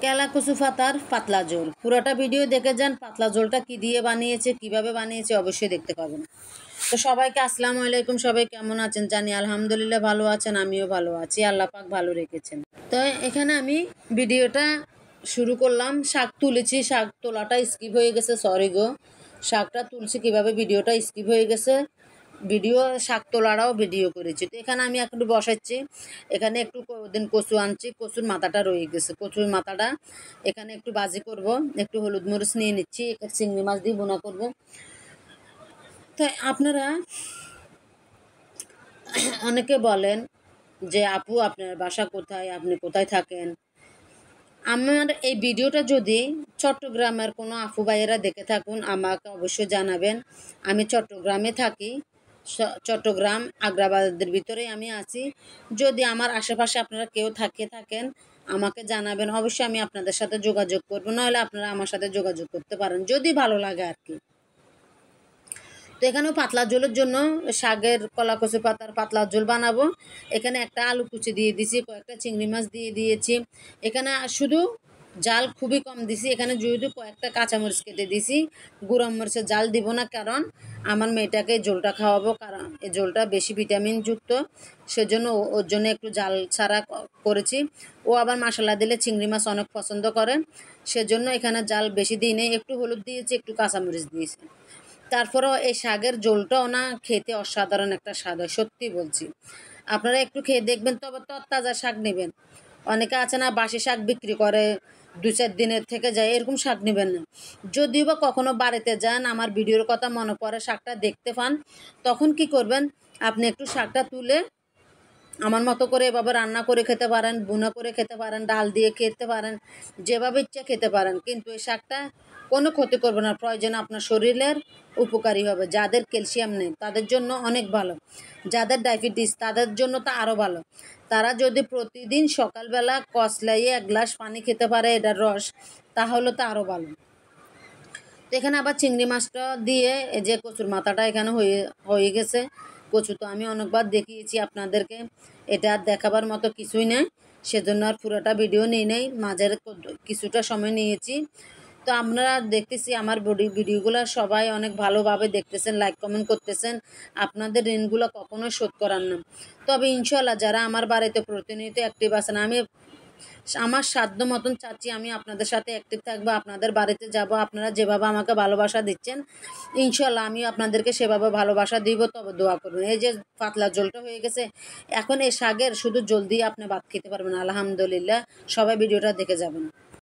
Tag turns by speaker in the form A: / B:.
A: কেলা কচু পাতার পাতলা ঝোল। পুরোটা ভিডিও দেখে যান। পাতলা ঝোলটা কি দিয়ে বানিয়েছে, কিভাবে বানিয়েছে অবশ্যই দেখতে পাবেন। তো সবাইকে আসসালামু আলাইকুম। সবাই কেমন আছেন জানি আলহামদুলিল্লাহ ভালো আছেন, আমিও ভালো আছি, আল্লাহ পাক ভালো রেখেছেন। তো এখানে আমি ভিডিওটা শুরু করলাম। শাক তুলেছি, শাক তোলাটা স্কিপ হয়ে গেছে, সরি গো। শাকটা তুলছি কিভাবে ভিডিওটা স্কিপ হয়ে গেছে, ভিডিও শাক তোলাটাও ভিডিও করেছি। তো এখানে আমি একটু বসাচ্ছি। এখানে একটু দিন কচু আনছি, কচুর মাথাটা রয়ে গেছে, কচুর মাথাটা এখানে একটু ভাজি করব। একটু হলুদ মরিচ নিয়ে নিচ্ছি, চিংড়ি মাছ দিয়ে বোনা করব। তো আপনারা অনেকে বলেন যে আপু আপনার বাসা কোথায়, আপনি কোথায় থাকেন। আমার এই ভিডিওটা যদি চট্টগ্রামের কোনো আপু ভাইয়েরা দেখে থাকুন আমাকে অবশ্যই জানাবেন। আমি চট্টগ্রামে থাকি, চট্টগ্রাম আগ্রাবাদের ভিতরে আমি আছি। যদি আমার আশেপাশে আপনারা কেউ থাকেন আমাকে জানাবেন, অবশ্যই আমি আপনাদের সাথে যোগাযোগ করবো, নাহলে আপনারা আমার সাথে যোগাযোগ করতে পারেন যদি ভালো লাগে আর কি। তো এখানেও পাতলা ঝোলের জন্য শাকের কলা কচু পাতার পাতলা ঝোল বানাবো। এখানে একটা আলু কুচি দিয়ে দিয়েছি, কয়েকটা চিংড়ি মাছ দিয়ে দিয়েছি। এখানে শুধু জাল খুবই কম দিছি। এখানে যেহেতু কয়েকটা কাঁচামরিচ কেটে দিছি, গুঁড়া মরিচের জাল দিব না, কারণ আমার মেয়েটাকে ঝোলটা খাওয়াবো, কারণ এই ঝোলটা বেশি ভিটামিন যুক্ত, সেজন্য ওর জন্য একটু জাল ছাড়া করেছি। ও আবার মশলা দিলে চিংড়ি মাছ অনেক পছন্দ করে, সেজন্য এখানে জাল বেশি দিই নেই। একটু হলুদ দিয়েছি, একটু কাঁচামরিচ দিয়েছি। তারপরেও এই শাকের ঝোলটাও না খেতে অসাধারণ একটা স্বাদ হয়, সত্যি বলছি। আপনারা একটু খেয়ে দেখবেন, তবে তরতাজা শাক নেবেন। অনেকে আছে না বাসি শাক বিক্রি করে, 2-4 দিনের থেকে যায়, এরকম শাক নেবেন না। যদিও বা কখনো বাড়িতে যান, আমার ভিডিওর কথা মনে পড়ে, শাকটা দেখতে পান, তখন কি করবেন, আপনি একটু শাকটা তুলে আমার মতো করে এভাবে রান্না করে খেতে পারেন, বুনা করে খেতে পারেন, ডাল দিয়ে খেতে পারেন, যেভাবে ইচ্ছা খেতে পারেন। কিন্তু এই শাকটা কোনো ক্ষতি করবে না, প্রয়োজনে আপনার শরীরের উপকারী হবে। যাদের ক্যালসিয়াম নেই তাদের জন্য অনেক ভালো, যাদের ডায়াবেটিস তাদের জন্য তো আরও ভালো। তারা যদি প্রতিদিন সকালবেলা কসলাইয়ে 1 গ্লাস পানি খেতে পারে এটার রস, তাহলে তো আরও ভালো। তো এখানে আবার চিংড়ি মাছটা দিয়ে এই যে কচুর মাথাটা এখানে হয়ে গেছে। কচু তো আমি অনেকবার দেখিয়েছি আপনাদেরকে, এটা আর দেখাবার মতো কিছুই নেই, সেজন্য আর পুরোটা ভিডিও নিয়ে নেই, মাঝের কিছুটা সময় নিয়েছি। তো আপনারা দেখতেছি আমার ভিডিওগুলো সবাই অনেক ভালোভাবে দেখতেছেন, লাইক কমেন্ট করতেছেন। আপনাদের ঋণগুলো কখনোই শোধ করার না। তবে ইনশাল্লাহ যারা আমার বাড়িতে প্রতিনিয়ত অ্যাক্টিভ আছেন, আমি আমার সাধ্য মতন চাচ্ছি আমি আপনাদের সাথে অ্যাক্টিভ থাকবো, আপনাদের বাড়িতে যাব। আপনারা যেভাবে আমাকে ভালোবাসা দিচ্ছেন, ইনশাল্লাহ আমিও আপনাদেরকে সেভাবে ভালোবাসা দিব। তবে দোয়া করবেন। এই যে পাতলা ঝোলটা হয়ে গেছে, এখন এই শাকের শুধু জল দিয়ে আপনি ভাত খেতে পারবেন আলহামদুলিল্লাহ। সবাই ভিডিওটা দেখে যাবেন।